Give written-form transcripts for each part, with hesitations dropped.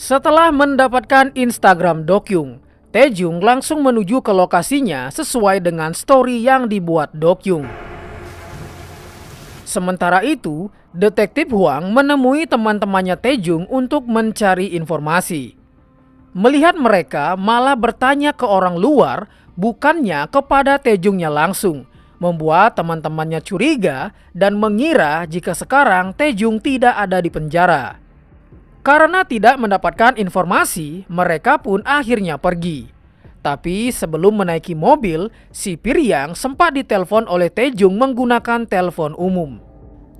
Setelah mendapatkan Instagram Dokyung, Taejung langsung menuju ke lokasinya sesuai dengan story yang dibuat Dokyung. Sementara itu, Detektif Hwang menemui teman-temannya Taejung untuk mencari informasi. Melihat mereka malah bertanya ke orang luar, bukannya kepada Taejungnya langsung, membuat teman-temannya curiga dan mengira jika sekarang Taejung tidak ada di penjara. Karena tidak mendapatkan informasi, mereka pun akhirnya pergi. Tapi sebelum menaiki mobil, si Piryang sempat ditelepon oleh Taejung menggunakan telepon umum.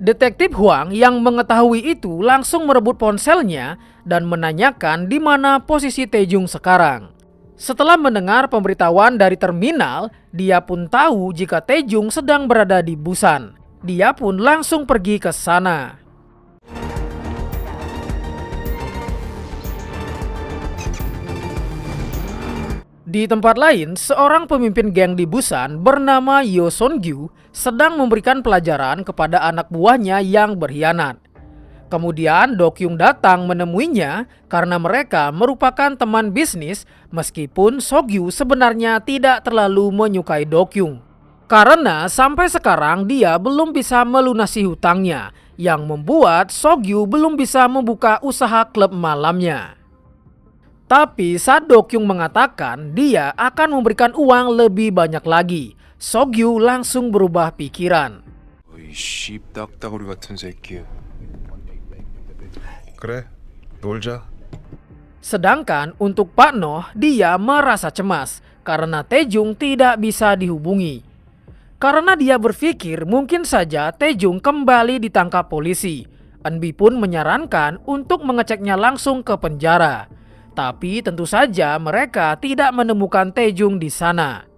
Detektif Hwang yang mengetahui itu langsung merebut ponselnya dan menanyakan di mana posisi Taejung sekarang. Setelah mendengar pemberitahuan dari terminal, dia pun tahu jika Taejung sedang berada di Busan. Dia pun langsung pergi ke sana. Di tempat lain, seorang pemimpin geng di Busan bernama Yo Son-gyu sedang memberikan pelajaran kepada anak buahnya yang berkhianat. Kemudian Dokyung datang menemuinya karena mereka merupakan teman bisnis, meskipun So-gyu sebenarnya tidak terlalu menyukai Dokyung. Karena sampai sekarang dia belum bisa melunasi hutangnya, yang membuat So-gyu belum bisa membuka usaha klub malamnya. Tapi saat Dokyung mengatakan dia akan memberikan uang lebih banyak lagi, So-gyu langsung berubah pikiran. 이 씹딱따구리 같은 새끼. 그래, 놀자. Sedangkan untuk Pak Noh, dia merasa cemas karena Taejung tidak bisa dihubungi. Karena dia berpikir mungkin saja Taejung kembali ditangkap polisi. Eunbi pun menyarankan untuk mengeceknya langsung ke penjara. Tapi tentu saja mereka tidak menemukan Taejung di sana.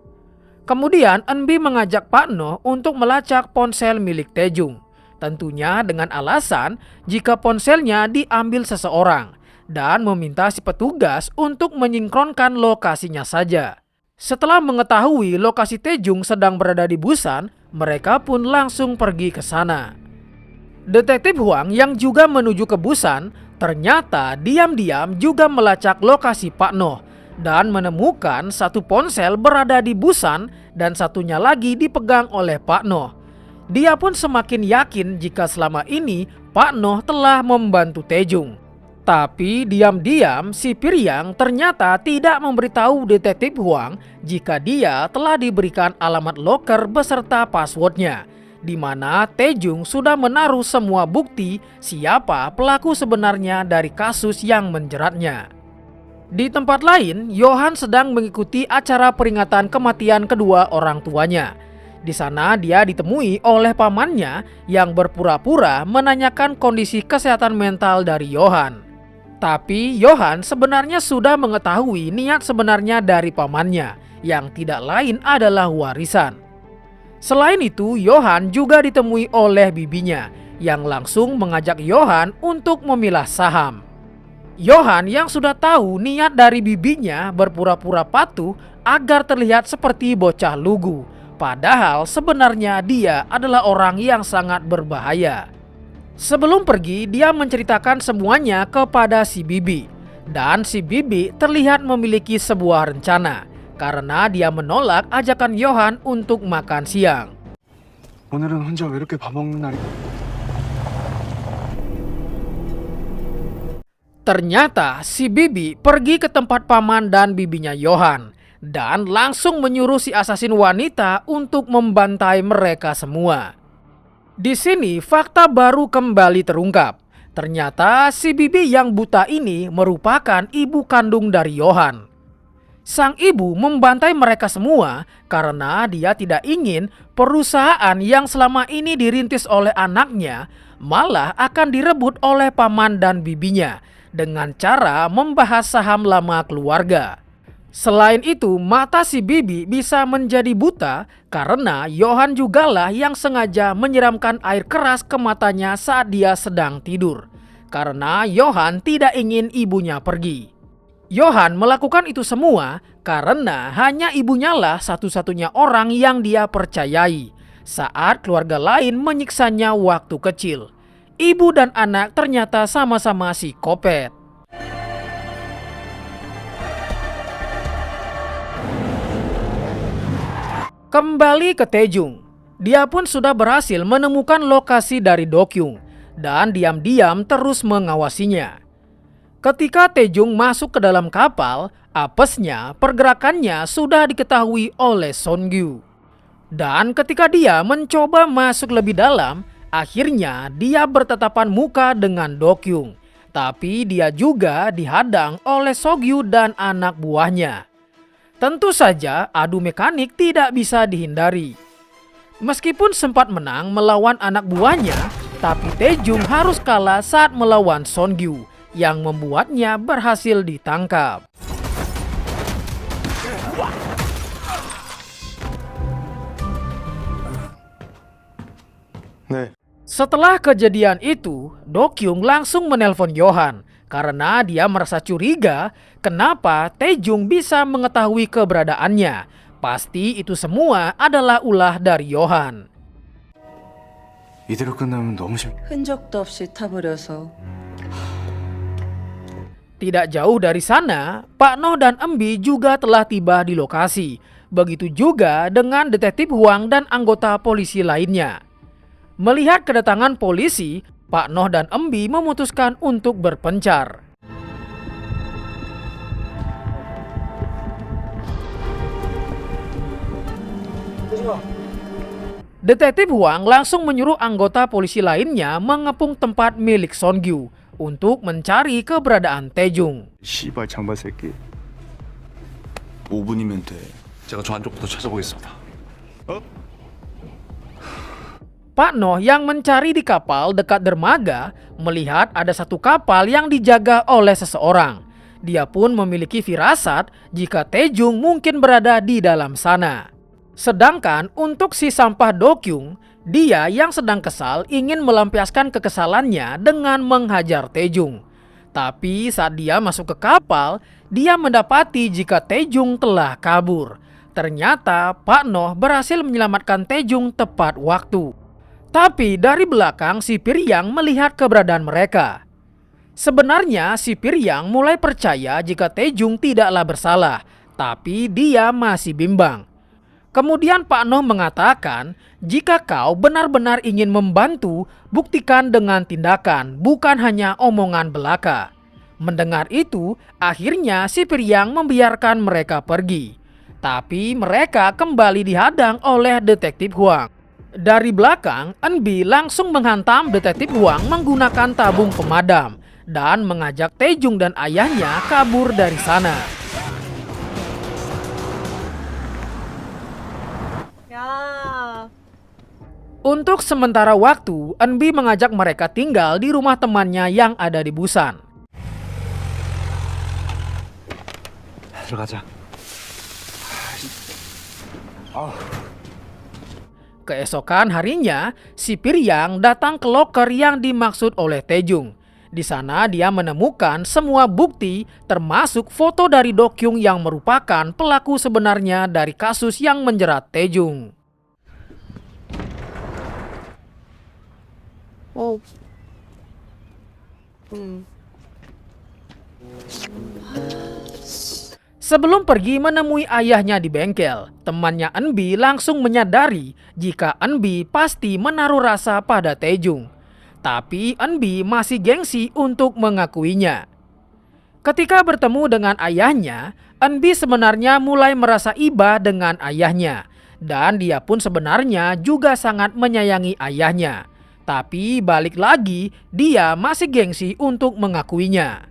Kemudian Eunbi mengajak Pak Noh untuk melacak ponsel milik Taejung. Tentunya dengan alasan jika ponselnya diambil seseorang dan meminta si petugas untuk menyinkronkan lokasinya saja. Setelah mengetahui lokasi Taejung sedang berada di Busan, mereka pun langsung pergi ke sana. Detektif Hwang yang juga menuju ke Busan ternyata diam-diam juga melacak lokasi Pak Noh dan menemukan satu ponsel berada di Busan dan satunya lagi dipegang oleh Pak Noh. Dia pun semakin yakin jika selama ini Pak Noh telah membantu Taejung. Tapi diam-diam si Piryang ternyata tidak memberitahu Detektif Hwang jika dia telah diberikan alamat loker beserta passwordnya, di mana Taejung sudah menaruh semua bukti siapa pelaku sebenarnya dari kasus yang menjeratnya. Di tempat lain, Johan sedang mengikuti acara peringatan kematian kedua orang tuanya. Di sana dia ditemui oleh pamannya yang berpura-pura menanyakan kondisi kesehatan mental dari Johan. Tapi Johan sebenarnya sudah mengetahui niat sebenarnya dari pamannya, yang tidak lain adalah warisan. Selain itu, Johan juga ditemui oleh bibinya yang langsung mengajak Johan untuk memilah saham. Johan yang sudah tahu niat dari bibinya berpura-pura patuh agar terlihat seperti bocah lugu, padahal sebenarnya dia adalah orang yang sangat berbahaya. Sebelum pergi, dia menceritakan semuanya kepada si bibi, dan si bibi terlihat memiliki sebuah rencana karena dia menolak ajakan Johan untuk makan siang. 오늘은 혼자 외롭게 밥 먹는 날이. Ternyata si bibi pergi ke tempat paman dan bibinya Johan dan langsung menyuruh si asasin wanita untuk membantai mereka semua. Di sini fakta baru kembali terungkap. Ternyata si bibi yang buta ini merupakan ibu kandung dari Johan. Sang ibu membantai mereka semua karena dia tidak ingin perusahaan yang selama ini dirintis oleh anaknya malah akan direbut oleh paman dan bibinya dengan cara membahas saham lama keluarga. Selain itu, mata si bibi bisa menjadi buta karena Johan jugalah yang sengaja menyiramkan air keras ke matanya saat dia sedang tidur. Karena Johan tidak ingin ibunya pergi. Johan melakukan itu semua karena hanya ibunya lah satu-satunya orang yang dia percayai saat keluarga lain menyiksanya waktu kecil. Ibu dan anak ternyata sama-sama psikopat. Kembali ke Taejung, dia pun sudah berhasil menemukan lokasi dari Dokyung dan diam-diam terus mengawasinya. Ketika Taejung masuk ke dalam kapal, apesnya pergerakannya sudah diketahui oleh Songyu. Dan ketika dia mencoba masuk lebih dalam, akhirnya dia bertatapan muka dengan Dokyung. Tapi dia juga dihadang oleh Songyu dan anak buahnya. Tentu saja adu mekanik tidak bisa dihindari. Meskipun sempat menang melawan anak buahnya, tapi Taejung harus kalah saat melawan Songyu yang membuatnya berhasil ditangkap. 네. Setelah kejadian itu, Dokyung langsung menelpon Yohan karena dia merasa curiga kenapa Taejung bisa mengetahui keberadaannya. Pasti itu semua adalah ulah dari Yohan. 이대로 끝나면 너무 흔적도 없이 타버려서. Tidak jauh dari sana, Pak Noh dan Embi juga telah tiba di lokasi. Begitu juga dengan detektif Huang dan anggota polisi lainnya. Melihat kedatangan polisi, Pak Noh dan Embi memutuskan untuk berpencar. Detektif Huang langsung menyuruh anggota polisi lainnya mengepung tempat milik Songyu untuk mencari keberadaan Taejung. 씨발 장발 새끼. 5분이면 돼. 제가 저 안쪽부터 찾아보겠습니다. Pak Noh yang mencari di kapal dekat dermaga melihat ada satu kapal yang dijaga oleh seseorang. Dia pun memiliki firasat jika Taejung mungkin berada di dalam sana. Sedangkan untuk si sampah Dokyung, dia yang sedang kesal ingin melampiaskan kekesalannya dengan menghajar Taejung. Tapi saat dia masuk ke kapal, dia mendapati jika Taejung telah kabur. Ternyata Pak Noh berhasil menyelamatkan Taejung tepat waktu. Tapi dari belakang si Piryang melihat keberadaan mereka. Sebenarnya si Piryang mulai percaya jika Taejung tidaklah bersalah, tapi dia masih bimbang. Kemudian Pak Noh mengatakan, jika kau benar-benar ingin membantu, buktikan dengan tindakan, bukan hanya omongan belaka. Mendengar itu, akhirnya si Piryang membiarkan mereka pergi. Tapi mereka kembali dihadang oleh detektif Huang. Dari belakang, Enbi langsung menghantam detektif Huang menggunakan tabung pemadam dan mengajak Taejung dan ayahnya kabur dari sana. Untuk sementara waktu, Enbi mengajak mereka tinggal di rumah temannya yang ada di Busan. 들어가자. Keesokan harinya, si Piryang datang ke loker yang dimaksud oleh Taejung. Di sana dia menemukan semua bukti termasuk foto dari Dokyung yang merupakan pelaku sebenarnya dari kasus yang menjerat Taejung. Sebelum pergi menemui ayahnya di bengkel, temannya Enbi langsung menyadari jika Enbi pasti menaruh rasa pada Taejung. Tapi Enbi masih gengsi untuk mengakuinya. Ketika bertemu dengan ayahnya, Enbi sebenarnya mulai merasa iba dengan ayahnya. Dan dia pun sebenarnya juga sangat menyayangi ayahnya. Tapi balik lagi, dia masih gengsi untuk mengakuinya.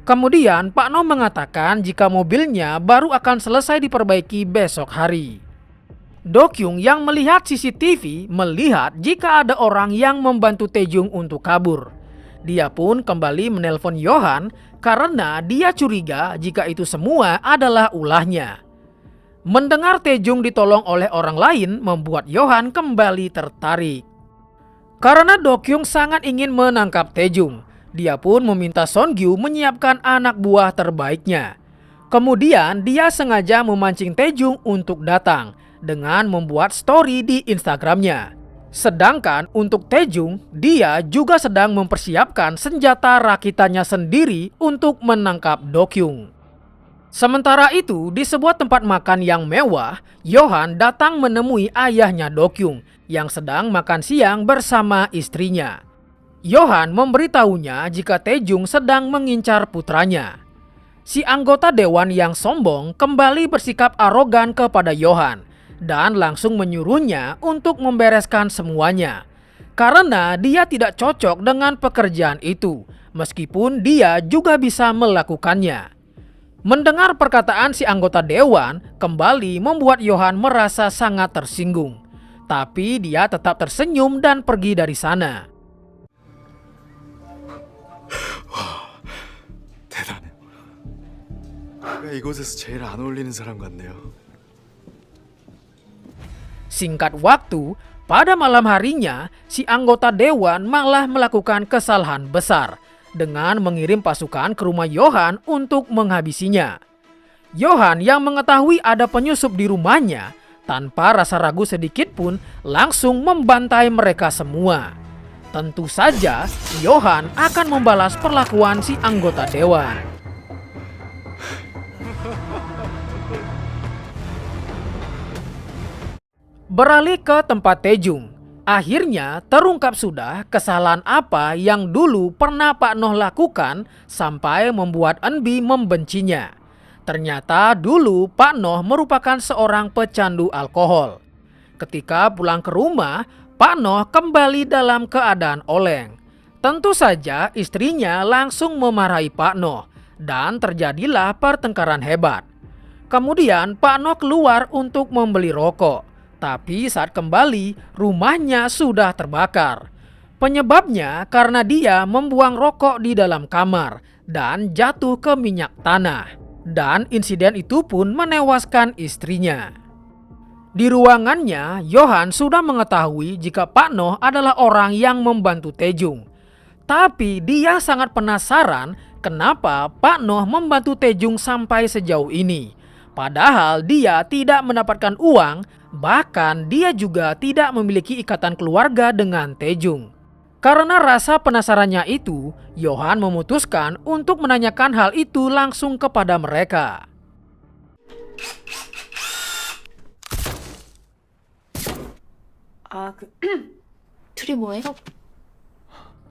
Kemudian Pak Noh mengatakan jika mobilnya baru akan selesai diperbaiki besok hari. Dokyung yang melihat CCTV melihat jika ada orang yang membantu Taejung untuk kabur. Dia pun kembali menelpon Yohan karena dia curiga jika itu semua adalah ulahnya. Mendengar Taejung ditolong oleh orang lain membuat Yohan kembali tertarik. Karena Dokyung sangat ingin menangkap Taejung, dia pun meminta Songyu menyiapkan anak buah terbaiknya. Kemudian dia sengaja memancing Taejung untuk datang dengan membuat story di Instagramnya. Sedangkan untuk Taejung, dia juga sedang mempersiapkan senjata rakitannya sendiri untuk menangkap Dokyung. Sementara itu, di sebuah tempat makan yang mewah, Yohan datang menemui ayahnya Dokyung yang sedang makan siang bersama istrinya. Yohan memberitahunya jika Taejung sedang mengincar putranya. Si anggota dewan yang sombong kembali bersikap arogan kepada Yohan dan langsung menyuruhnya untuk membereskan semuanya. Karena dia tidak cocok dengan pekerjaan itu, meskipun dia juga bisa melakukannya. Mendengar perkataan si anggota dewan kembali membuat Yohan merasa sangat tersinggung. Tapi dia tetap tersenyum dan pergi dari sana. 대단해. 내가 이곳에서 제일 안 어울리는 사람 같네요. Singkat waktu, pada malam harinya, si anggota dewan malah melakukan kesalahan besar dengan mengirim pasukan ke rumah Yohan untuk menghabisinya. Yohan yang mengetahui ada penyusup di rumahnya, tanpa rasa ragu sedikit pun langsung membantai mereka semua. Tentu saja, Yohan akan membalas perlakuan si anggota dewan. Beralih ke tempat Taejung. Akhirnya terungkap sudah kesalahan apa yang dulu pernah Pak Noh lakukan sampai membuat Eunbi membencinya. Ternyata dulu Pak Noh merupakan seorang pecandu alkohol. Ketika pulang ke rumah, Pak Noh kembali dalam keadaan oleng. Tentu saja istrinya langsung memarahi Pak Noh dan terjadilah pertengkaran hebat. Kemudian Pak Noh keluar untuk membeli rokok. Tapi saat kembali, rumahnya sudah terbakar. Penyebabnya karena dia membuang rokok di dalam kamar dan jatuh ke minyak tanah. Dan insiden itu pun menewaskan istrinya. Di ruangannya, Yohan sudah mengetahui jika Pak Noh adalah orang yang membantu Taejung. Tapi dia sangat penasaran kenapa Pak Noh membantu Taejung sampai sejauh ini. Padahal dia tidak mendapatkan uang, bahkan dia juga tidak memiliki ikatan keluarga dengan Taejung. Karena rasa penasarannya itu, Yohan memutuskan untuk menanyakan hal itu langsung kepada mereka. 둘이 뭐해?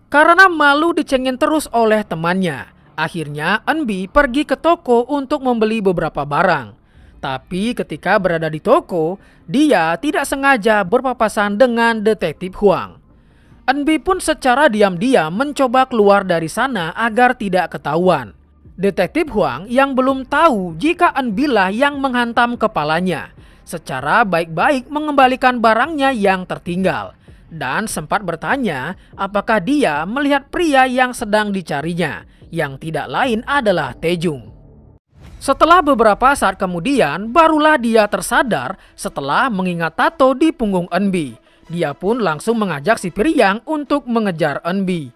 Karena malu dicengin terus oleh temannya, akhirnya Eunbi pergi ke toko untuk membeli beberapa barang. Tapi ketika berada di toko, dia tidak sengaja berpapasan dengan detektif Huang. Eunbi pun secara diam-diam mencoba keluar dari sana agar tidak ketahuan. Detektif Huang yang belum tahu jika Eunbi lah yang menghantam kepalanya, secara baik-baik mengembalikan barangnya yang tertinggal. Dan sempat bertanya apakah dia melihat pria yang sedang dicarinya, yang tidak lain adalah Taejung. Setelah beberapa saat kemudian, barulah dia tersadar setelah mengingat tato di punggung Eunbi. Dia pun langsung mengajak si Priang untuk mengejar Eunbi.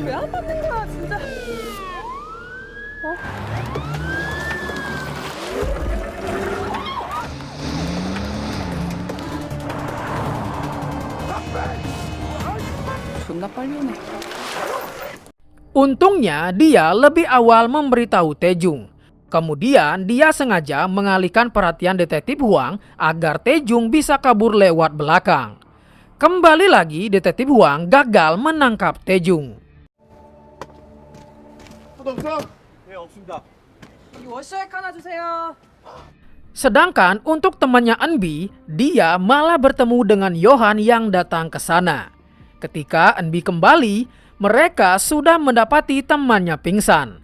왜 안 맞는 거야 진짜. 존나 빨리 오네. Untungnya dia lebih awal memberitahu Taejung. Kemudian dia sengaja mengalihkan perhatian detektif Huang agar Taejung bisa kabur lewat belakang. Kembali lagi detektif Huang gagal menangkap Taejung. 워셔액 하나 주세요. Sedangkan untuk temannya Eunbi, dia malah bertemu dengan Yohan yang datang ke sana. Ketika Eunbi kembali, mereka sudah mendapati temannya pingsan.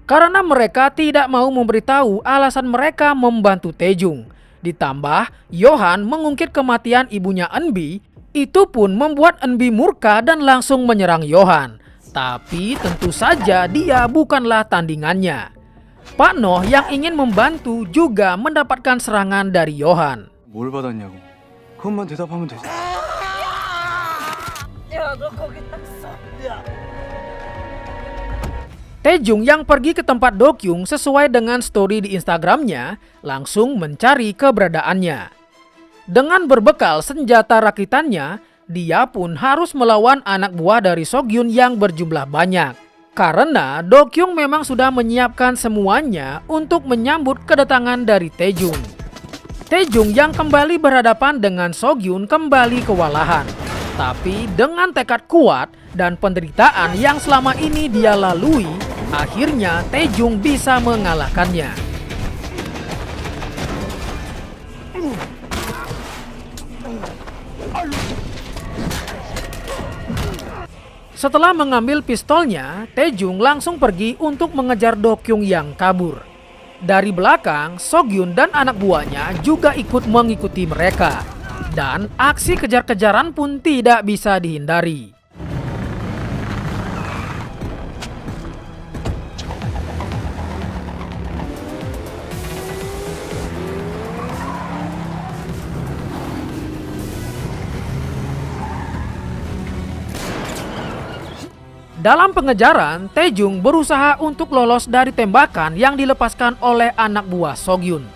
Karena mereka tidak mau memberitahu alasan mereka membantu Taejung. Ditambah Yohan mengungkit kematian ibunya Eunbi, itu pun membuat Eunbi murka dan langsung menyerang Yohan. Tapi tentu saja dia bukanlah tandingannya. Pak Noh yang ingin membantu juga mendapatkan serangan dari Yohan. 뭘 받았냐고. 그것만 대답하면 되지. 야너 거기 딱 써. Taejung yang pergi ke tempat Dokyung sesuai dengan story di Instagramnya langsung mencari keberadaannya. Dengan berbekal senjata rakitannya, dia pun harus melawan anak buah dari Sogyun yang berjumlah banyak. Karena Dokyung memang sudah menyiapkan semuanya untuk menyambut kedatangan dari Taejung. Taejung yang kembali berhadapan dengan Sogyun kembali kewalahan. Tapi dengan tekad kuat dan penderitaan yang selama ini dia lalui, akhirnya Taejung bisa mengalahkannya. Setelah mengambil pistolnya, Taejung langsung pergi untuk mengejar Dokyung yang kabur. Dari belakang, Sogyun dan anak buahnya juga ikut mengikuti mereka. Dan aksi kejar-kejaran pun tidak bisa dihindari. Dalam pengejaran, Taejung berusaha untuk lolos dari tembakan yang dilepaskan oleh anak buah Sogyun.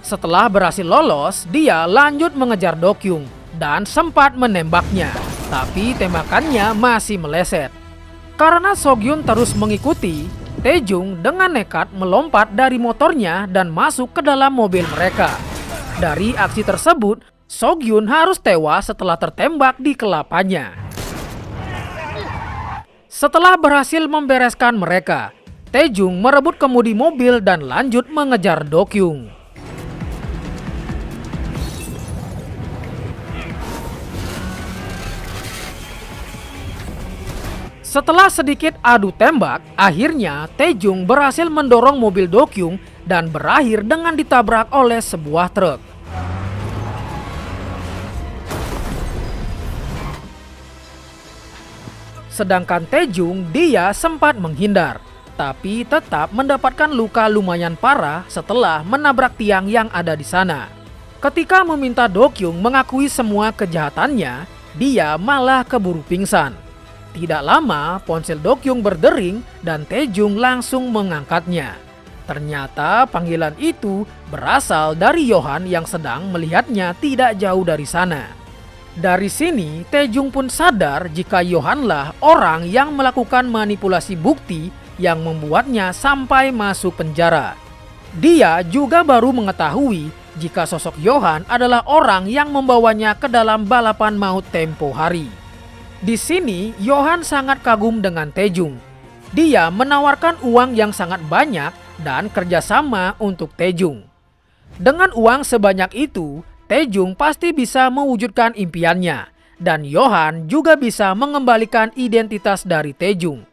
Setelah berhasil lolos, dia lanjut mengejar Dokyung dan sempat menembaknya. Tapi tembakannya masih meleset. Karena Sogyun terus mengikuti, Taejung dengan nekat melompat dari motornya dan masuk ke dalam mobil mereka. Dari aksi tersebut, Sogyun harus tewas setelah tertembak di kelapanya. Setelah berhasil membereskan mereka, Taejung merebut kemudi mobil dan lanjut mengejar Dokyung. Setelah sedikit adu tembak, akhirnya Taejung berhasil mendorong mobil Dokyung dan berakhir dengan ditabrak oleh sebuah truk. Sedangkan Taejung dia sempat menghindar, tapi tetap mendapatkan luka lumayan parah setelah menabrak tiang yang ada di sana. Ketika meminta Dokyung mengakui semua kejahatannya, dia malah keburu pingsan. Tidak lama ponsel Dokyung berdering dan Taejung langsung mengangkatnya. Ternyata panggilan itu berasal dari Yohan yang sedang melihatnya tidak jauh dari sana. Dari sini, Taejung pun sadar jika Yohanlah orang yang melakukan manipulasi bukti yang membuatnya sampai masuk penjara. Dia juga baru mengetahui jika sosok Yohan adalah orang yang membawanya ke dalam balapan maut tempo hari. Di sini, Yohan sangat kagum dengan Taejung. Dia menawarkan uang yang sangat banyak dan kerjasama untuk Taejung. Dengan uang sebanyak itu, Taejung pasti bisa mewujudkan impiannya, dan Yohan juga bisa mengembalikan identitas dari Taejung.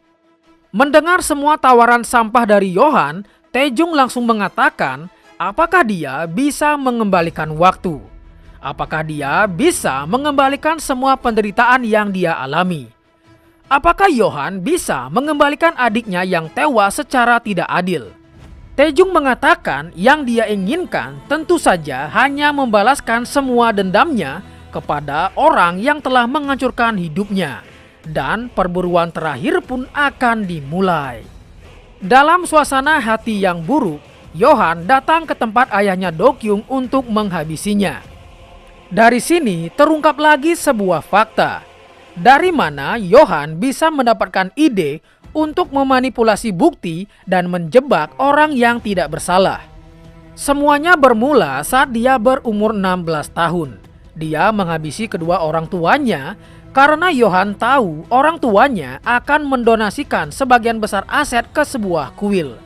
Mendengar semua tawaran sampah dari Yohan, Taejung langsung mengatakan apakah dia bisa mengembalikan waktu. Apakah dia bisa mengembalikan semua penderitaan yang dia alami. Apakah Yohan bisa mengembalikan adiknya yang tewas secara tidak adil. Taejung mengatakan yang dia inginkan tentu saja hanya membalaskan semua dendamnya kepada orang yang telah menghancurkan hidupnya. Dan perburuan terakhir pun akan dimulai. Dalam suasana hati yang buruk, Yohan datang ke tempat ayahnya Dokyung untuk menghabisinya. Dari sini terungkap lagi sebuah fakta. Dari mana Yohan bisa mendapatkan ide untuk memanipulasi bukti dan menjebak orang yang tidak bersalah. Semuanya bermula saat dia berumur 16 tahun. Dia menghabisi kedua orang tuanya karena Yohan tahu orang tuanya akan mendonasikan sebagian besar aset ke sebuah kuil.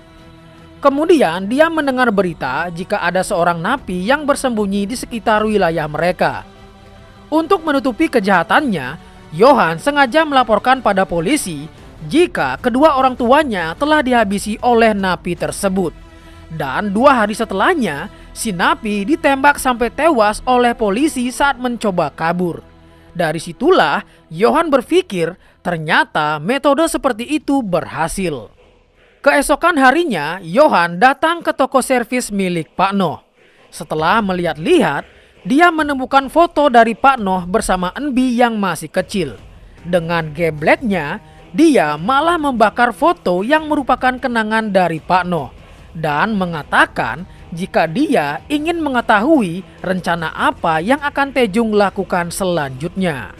Kemudian dia mendengar berita jika ada seorang napi yang bersembunyi di sekitar wilayah mereka. Untuk menutupi kejahatannya, Yohan sengaja melaporkan pada polisi jika kedua orang tuanya telah dihabisi oleh napi tersebut. Dan 2 hari setelahnya, si napi ditembak sampai tewas oleh polisi saat mencoba kabur. Dari situlah Yohan berpikir ternyata metode seperti itu berhasil. Keesokan harinya, Yohan datang ke toko servis milik Pak Noh. Setelah melihat-lihat, dia menemukan foto dari Pak Noh bersama Enbi yang masih kecil. Dengan gebleknya, dia malah membakar foto yang merupakan kenangan dari Pak Noh dan mengatakan jika dia ingin mengetahui rencana apa yang akan Taejung lakukan selanjutnya.